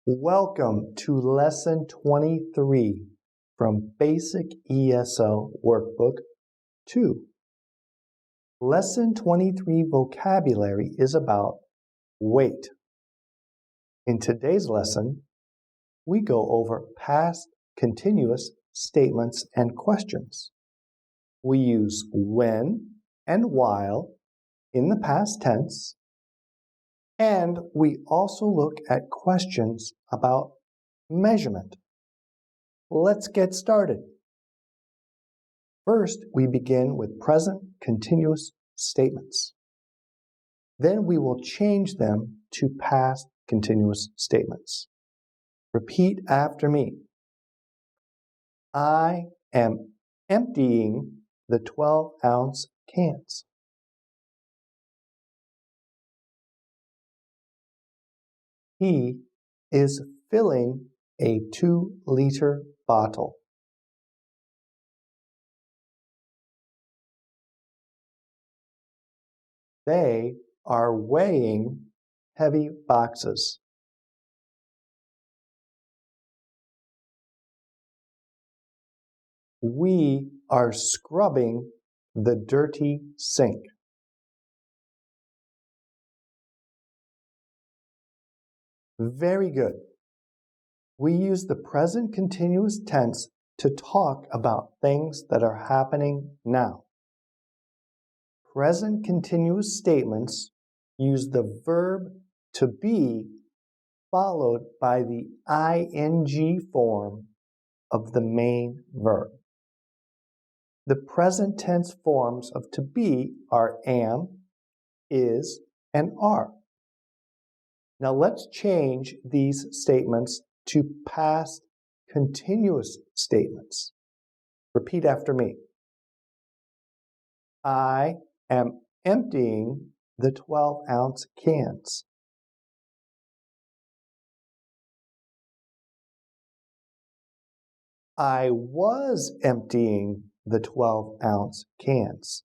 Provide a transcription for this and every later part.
Welcome to Lesson 23 from Basic ESL Workbook 2. Lesson 23 vocabulary is about wait. In today's lesson, we go over past continuous statements and questions. We use when and while in the past tense, and we also look at questions about measurement. Let's get started. First, we begin with present continuous statements. Then we will change them to past continuous statements. Repeat after me. I am emptying the 12-ounce cans. He is filling a 2-liter bottle. They are weighing heavy boxes. We are scrubbing the dirty sink. Very good. We use the present continuous tense to talk about things that are happening now. Present continuous statements use the verb to be followed by the ing form of the main verb. The present tense forms of to be are am, is, and are. Now let's change these statements to past continuous statements. Repeat after me. I am emptying the 12-ounce cans. I was emptying the 12-ounce cans.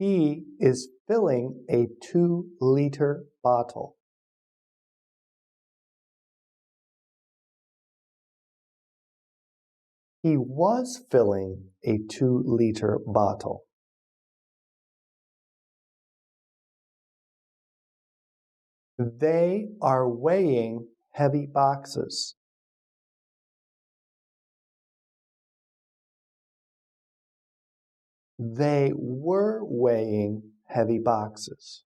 He is filling a 2-liter bottle. He was filling a 2-liter bottle. They are weighing heavy boxes. They were weighing heavy boxes.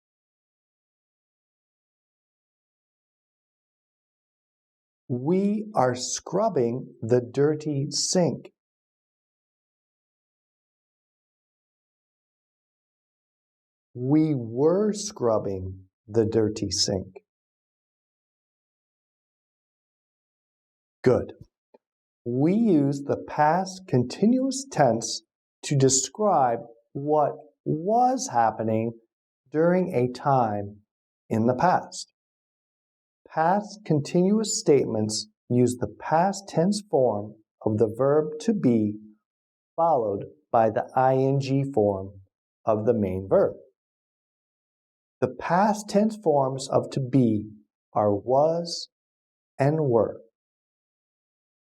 We are scrubbing the dirty sink. We were scrubbing the dirty sink. Good. We use the past continuous tense to describe what was happening during a time in the past. Past continuous statements use the past tense form of the verb to be followed by the ing form of the main verb. The past tense forms of to be are was and were.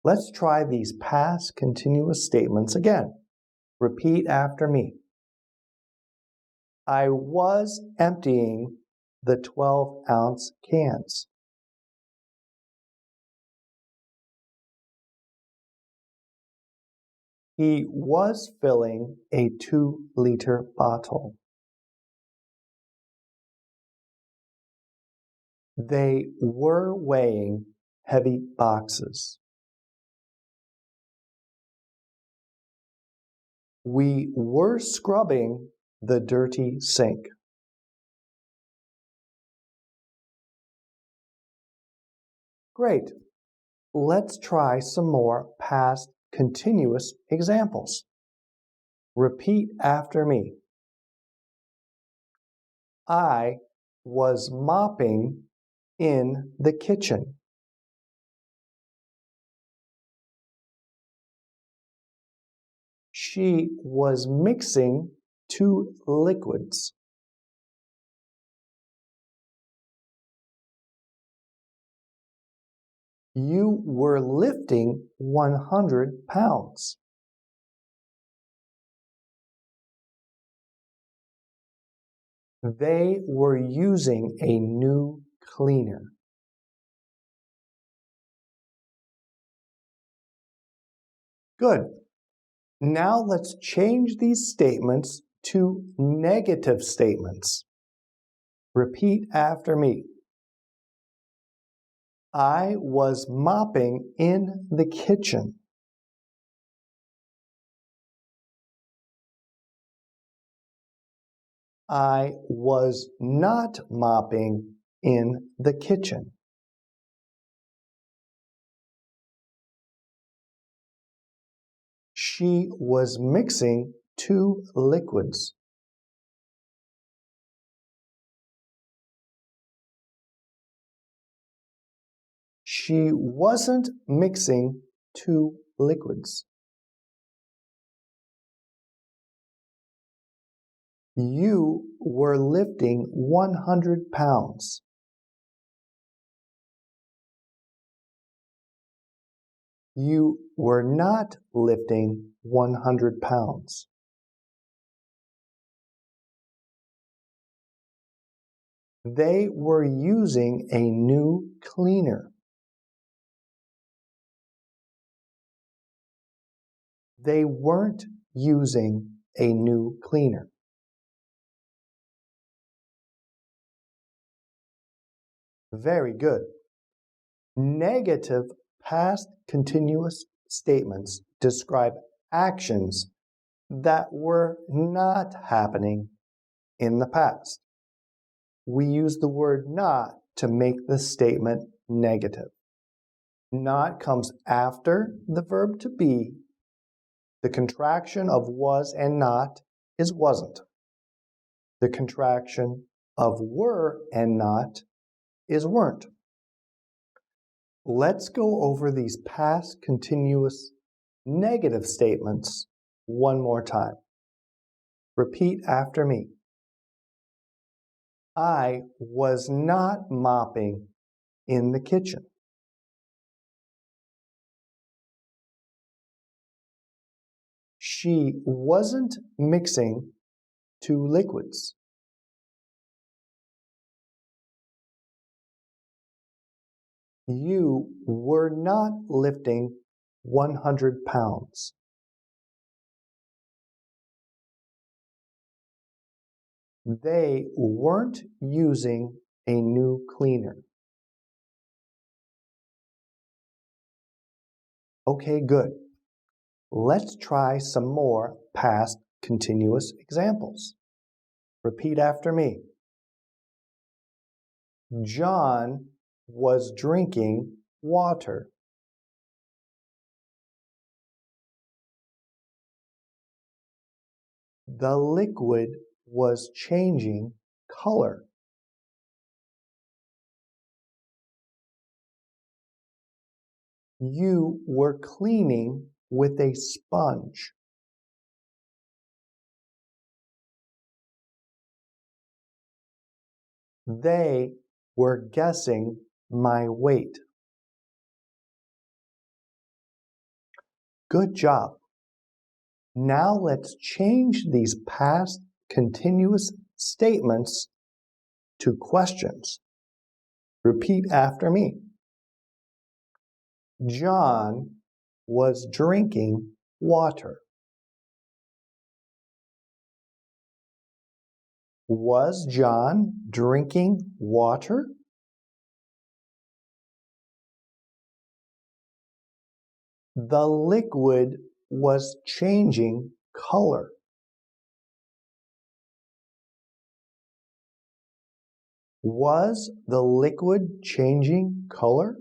Let's try these past continuous statements again. Repeat after me. I was emptying the 12-ounce cans. He was filling a 2-liter bottle. They were weighing heavy boxes. We were scrubbing the dirty sink. Great. Let's try some more past continuous examples. Repeat after me. I was mopping in the kitchen. She was mixing 2 liquids. You were lifting 100 pounds. They were using a new cleaner. Good. Now let's change these statements to negative statements. Repeat after me. I was mopping in the kitchen. I was not mopping in the kitchen. She was mixing two liquids. She wasn't mixing two liquids. You were lifting 100 pounds. You were not lifting 100 pounds. They were using a new cleaner. They weren't using a new cleaner. Very good. Negative past continuous statements describe actions that were not happening in the past. We use the word not to make the statement negative. Not comes after the verb to be. The contraction of was and not is wasn't. The contraction of were and not is weren't. Let's go over these past continuous negative statements one more time. Repeat after me. I was not mopping in the kitchen. She wasn't mixing two liquids. You were not lifting 100 pounds. They weren't using a new cleaner. Okay, good. Let's try some more past continuous examples. Repeat after me. John was drinking water. The liquid was changing color. You were cleaning with a sponge. They were guessing my weight. Good job. Now let's change these past continuous statements to questions. Repeat after me. John was drinking water. Was John drinking water? The liquid was changing color. Was the liquid changing color?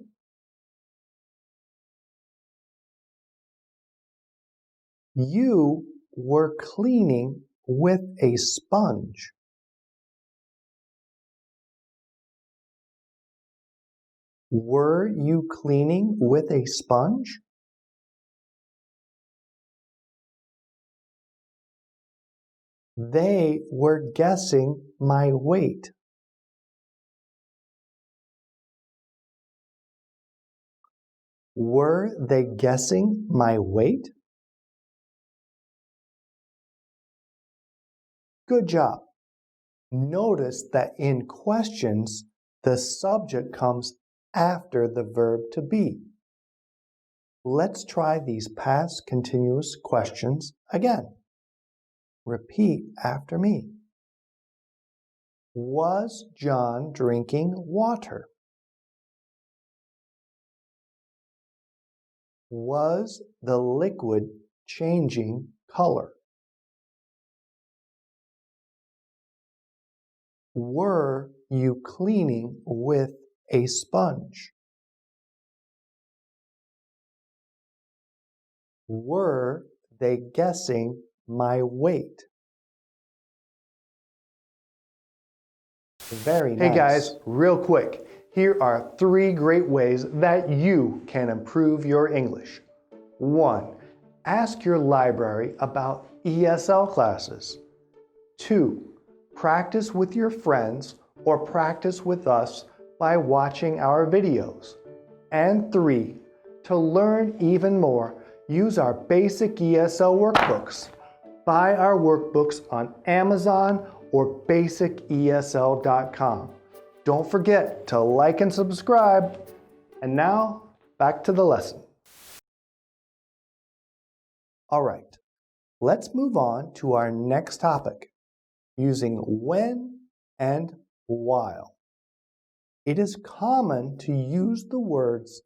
You were cleaning with a sponge. Were you cleaning with a sponge? They were guessing my weight. Were they guessing my weight? Good job. Notice that in questions, the subject comes after the verb to be. Let's try these past continuous questions again. Repeat after me. Was John drinking water? Was the liquid changing color? Were you cleaning with a sponge? Were they guessing my weight? Very nice. Hey guys, real quick, here are 3 great ways that you can improve your English. 1. Ask your library about ESL classes. 2. Practice with your friends or practice with us by watching our videos. And 3. To learn even more, use our basic ESL workbooks. Buy our workbooks on Amazon or basicesl.com. Don't forget to like and subscribe. And now, back to the lesson. All right, let's move on to our next topic, using when and while. It is common to use the words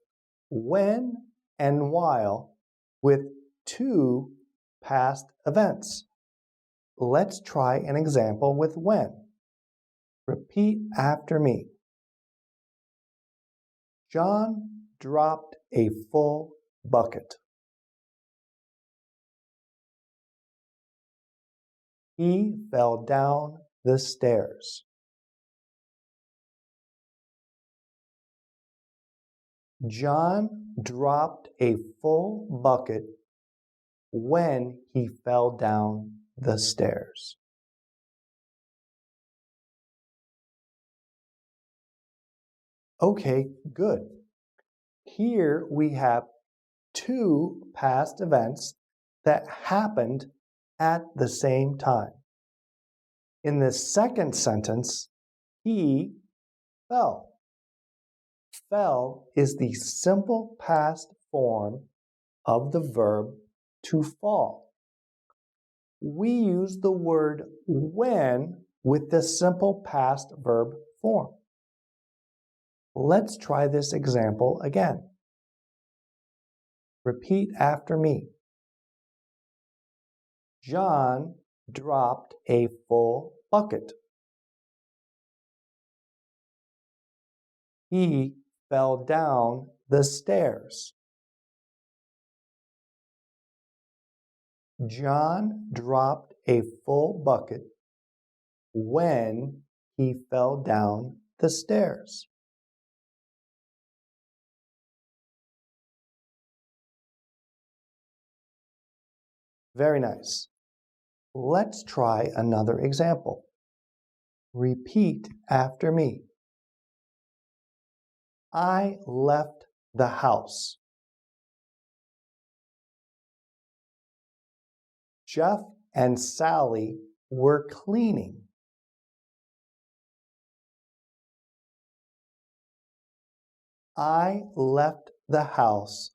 when and while with 2 past events. Let's try an example with when. Repeat after me. John dropped a full bucket. He fell down the stairs. John dropped a full bucket when he fell down the stairs. Okay, good. Here we have 2 past events that happened at the same time. In the second sentence, he fell. Fell is the simple past form of the verb to fall. We use the word when with the simple past verb form. Let's try this example again. Repeat after me. John dropped a full bucket. He fell down the stairs. John dropped a full bucket when he fell down the stairs. Very nice. Let's try another example. Repeat after me. I left the house. Jeff and Sally were cleaning. I left the house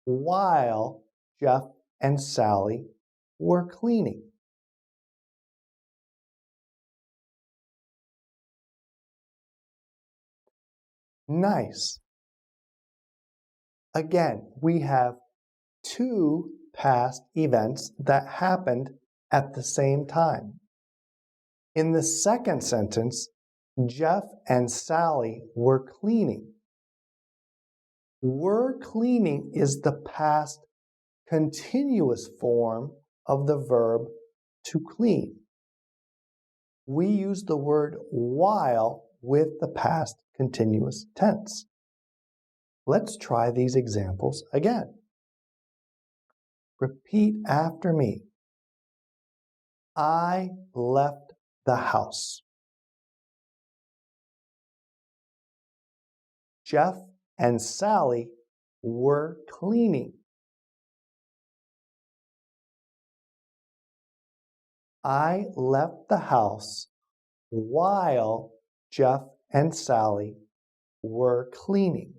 while Jeff and Sally were cleaning. Nice. Again, we have 2 past events that happened at the same time. In the second sentence, Jeff and Sally were cleaning. Were cleaning is the past continuous form of the verb to clean. We use the word while with the past continuous tense. Let's try these examples again. Repeat after me. I left the house. Jeff and Sally were cleaning. I left the house while Jeff and Sally were cleaning.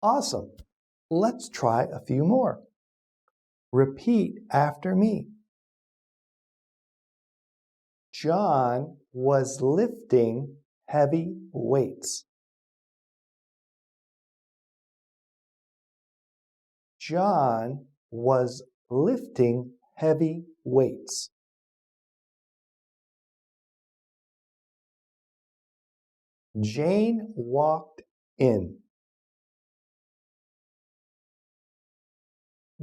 Awesome. Let's try a few more. Repeat after me. John was lifting heavy weights. John was lifting heavy weights. Jane walked in.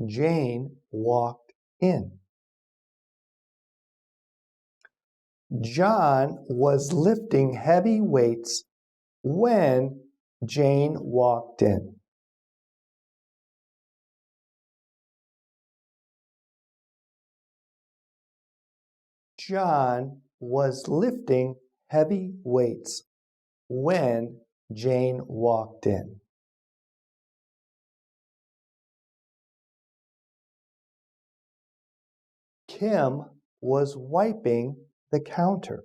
Jane walked in. John was lifting heavy weights when Jane walked in. John was lifting heavy weights when Jane walked in. Kim was wiping the counter.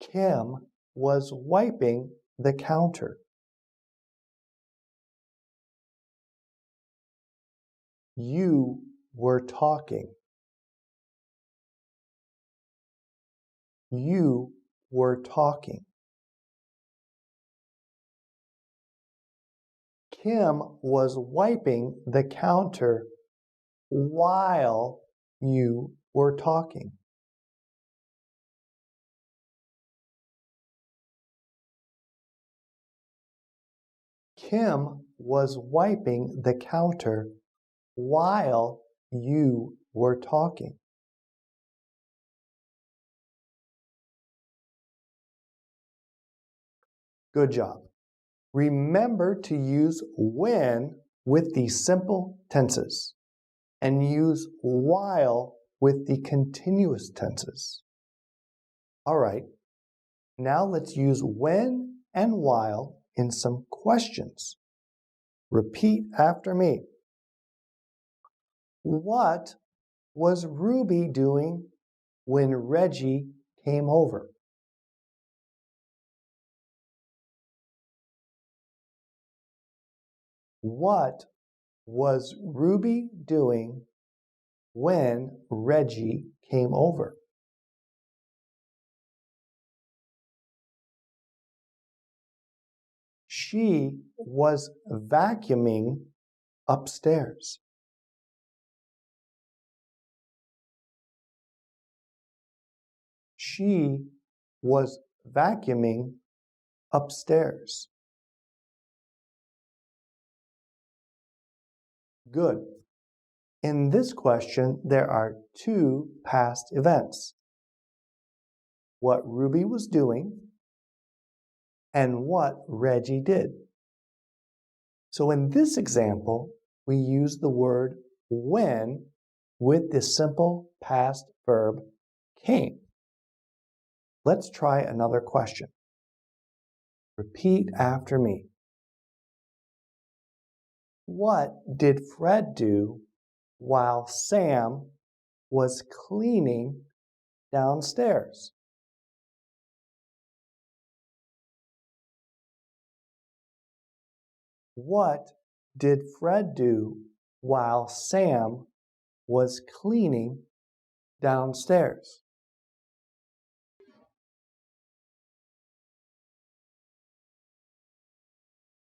Kim was wiping the counter. You were talking. You were talking. Kim was wiping the counter while you were talking. Kim was wiping the counter while you were talking. Good job. Remember to use when with the simple tenses and use while with the continuous tenses. All right, now let's use when and while in some questions. Repeat after me. What was Ruby doing when Reggie came over? What was Ruby doing when Reggie came over? She was vacuuming upstairs. She was vacuuming upstairs. Good. In this question, there are two past events. What Ruby was doing and what Reggie did. So in this example, we use the word when with the simple past verb came. Let's try another question. Repeat after me. What did Fred do while Sam was cleaning downstairs? What did Fred do while Sam was cleaning downstairs?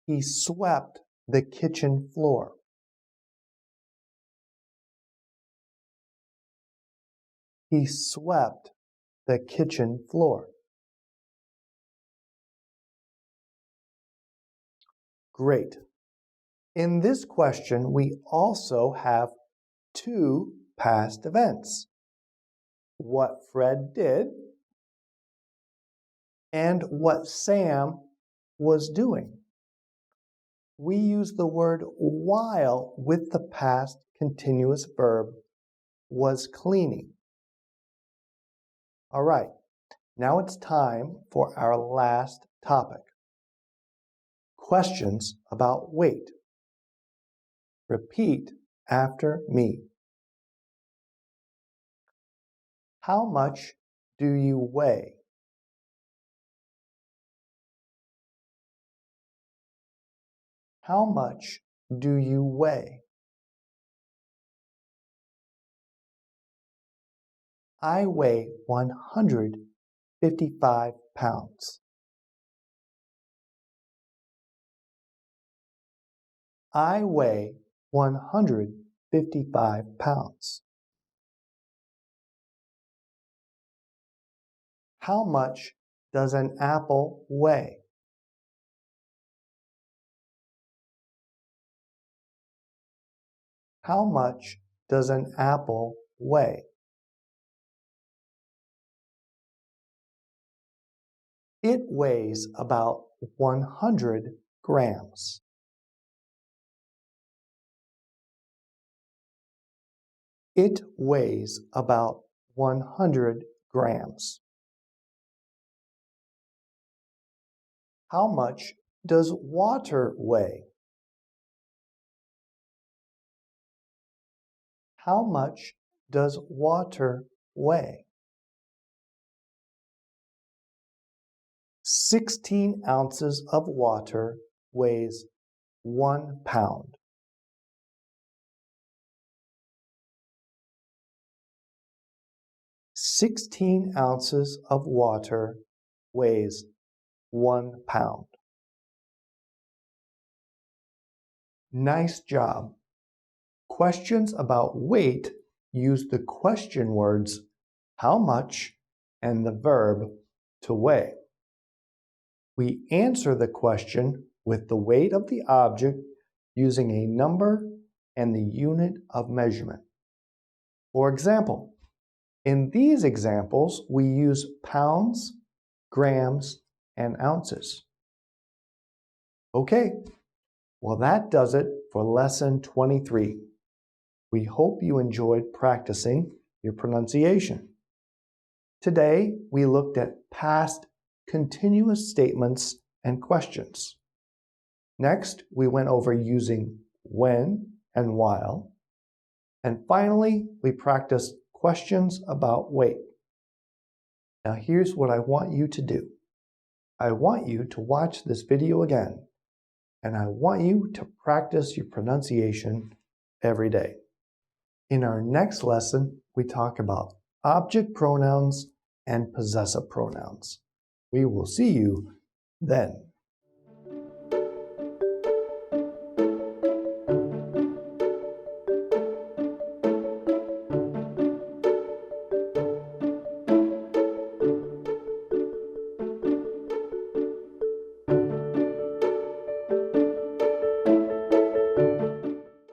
He swept the kitchen floor. He swept the kitchen floor. Great. In this question, we also have two past events. What Fred did and what Sam was doing. We use the word while with the past continuous verb was cleaning. All right, now it's time for our last topic. Questions about weight. Repeat after me. How much do you weigh? How much do you weigh? I weigh 155 pounds. I weigh 155 pounds. How much does an apple weigh? How much does an apple weigh? It weighs about 100 grams. It weighs about 100 grams. How much does water weigh? How much does water weigh? 16 ounces of water weighs 1 pound. 16 ounces of water weighs 1 pound. Nice job. Questions about weight use the question words how much and the verb to weigh. We answer the question with the weight of the object using a number and the unit of measurement. For example, in these examples, we use pounds, grams, and ounces. Okay, well that does it for lesson 23. We hope you enjoyed practicing your pronunciation. Today, we looked at past continuous statements and questions. Next, we went over using when and while. And finally, we practiced questions about weight. Now here's what I want you to do. I want you to watch this video again, and I want you to practice your pronunciation every day. In our next lesson, we talk about object pronouns and possessive pronouns. We will see you then.